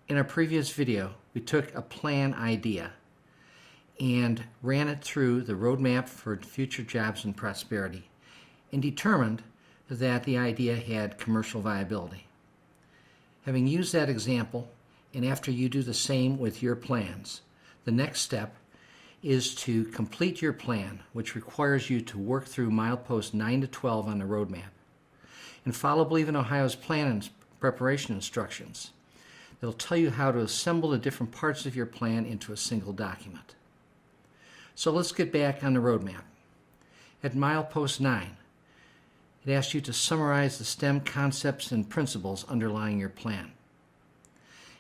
In our previous video, we took a plan idea and ran it through the roadmap for future jobs and prosperity and determined that the idea had commercial viability. Having used that example, and after you do the same with your plans, the next step is to complete your plan, which requires you to work through mileposts 9 to 12 on the roadmap and follow Believe in Ohio's plan and preparation instructions. It'll tell you how to assemble the different parts of your plan into a single document. So let's get back on the roadmap. At milepost 9, it asks you to summarize the STEM concepts and principles underlying your plan.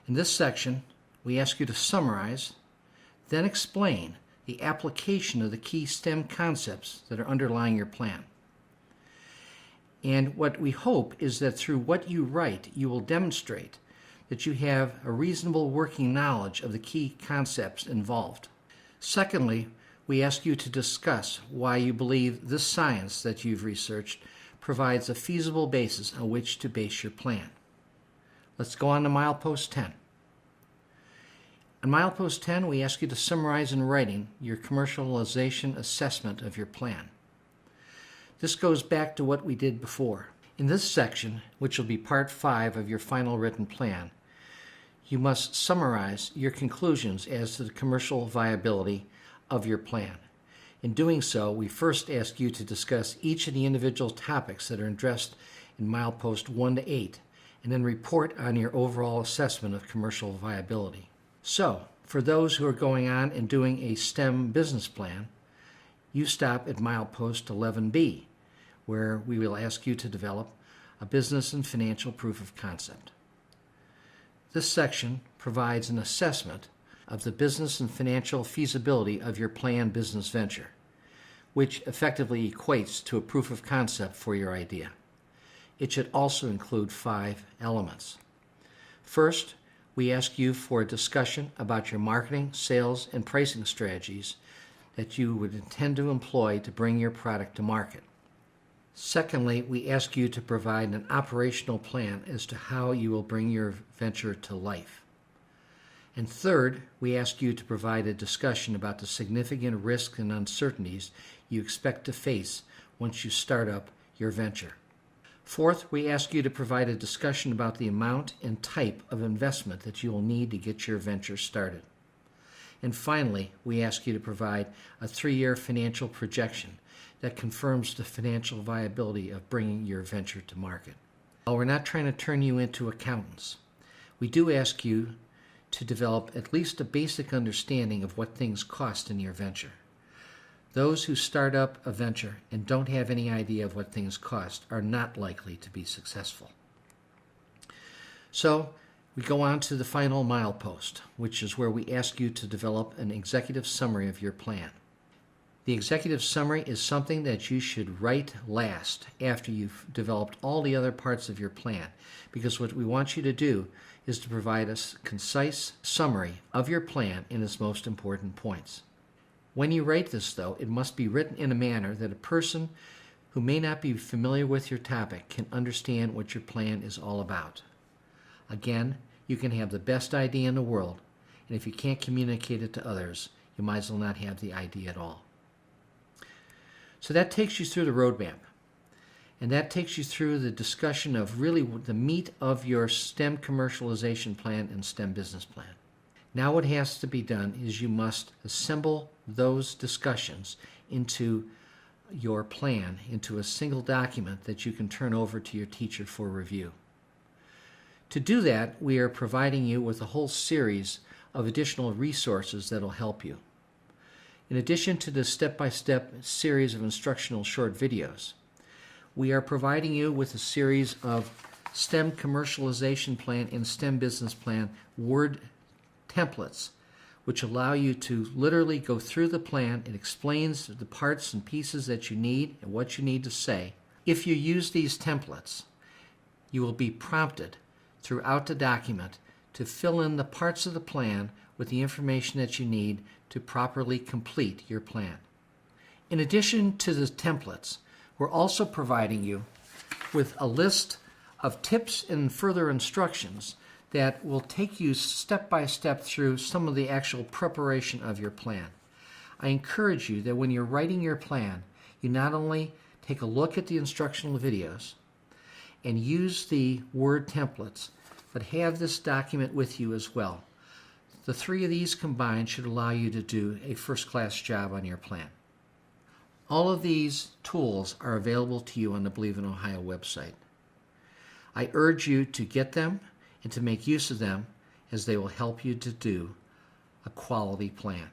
In this section, we ask you to summarize, then explain the application of the key STEM concepts that are underlying your plan. And what we hope is that through what you write, you will demonstrate that you have a reasonable working knowledge of the key concepts involved. Secondly, we ask you to discuss why you believe this science that you've researched provides a feasible basis on which to base your plan. Let's go on to milepost 10. On milepost 10, we ask you to summarize in writing your commercialization assessment of your plan. This goes back to what we did before. In this section, which will be part 5 of your final written plan, you must summarize your conclusions as to the commercial viability of your plan. In doing so, we first ask you to discuss each of the individual topics that are addressed in milepost 1 to 8, and then report on your overall assessment of commercial viability. So, for those who are going on and doing a STEM business plan, you stop at milepost 11B, where we will ask you to develop a business and financial proof of concept. This section provides an assessment of the business and financial feasibility of your planned business venture, which effectively equates to a proof of concept for your idea. It should also include 5 elements. First, we ask you for a discussion about your marketing, sales, and pricing strategies that you would intend to employ to bring your product to market. Secondly, we ask you to provide an operational plan as to how you will bring your venture to life. And third, we ask you to provide a discussion about the significant risks and uncertainties you expect to face once you start up your venture. Fourth, we ask you to provide a discussion about the amount and type of investment that you will need to get your venture started. And finally, we ask you to provide a 3-year financial projection that confirms the financial viability of bringing your venture to market. While we're not trying to turn you into accountants, we do ask you to develop at least a basic understanding of what things cost in your venture. Those who start up a venture and don't have any idea of what things cost are not likely to be successful. So, we go on to the final milepost, which is where we ask you to develop an executive summary of your plan. The executive summary is something that you should write last after you've developed all the other parts of your plan, because what we want you to do is to provide a concise summary of your plan in its most important points. When you write this, though, it must be written in a manner that a person who may not be familiar with your topic can understand what your plan is all about. Again, you can have the best idea in the world, and if you can't communicate it to others, you might as well not have the idea at all. So that takes you through the roadmap, and that takes you through the discussion of really the meat of your STEM commercialization plan and STEM business plan. Now what has to be done is you must assemble those discussions into your plan, into a single document that you can turn over to your teacher for review. To do that, we are providing you with a whole series of additional resources that will help you. In addition to the step-by-step series of instructional short videos, we are providing you with a series of STEM commercialization plan and STEM business plan Word templates, which allow you to literally go through the plan. It explains the parts and pieces that you need and what you need to say. If you use these templates, you will be prompted throughout the document to fill in the parts of the plan with the information that you need to properly complete your plan. In addition to the templates, we're also providing you with a list of tips and further instructions that will take you step by step through some of the actual preparation of your plan. I encourage you that when you're writing your plan, you not only take a look at the instructional videos and use the Word templates, but have this document with you as well. The three of these combined should allow you to do a first-class job on your plan. All of these tools are available to you on the Believe in Ohio website. I urge you to get them and to make use of them, as they will help you to do a quality plan.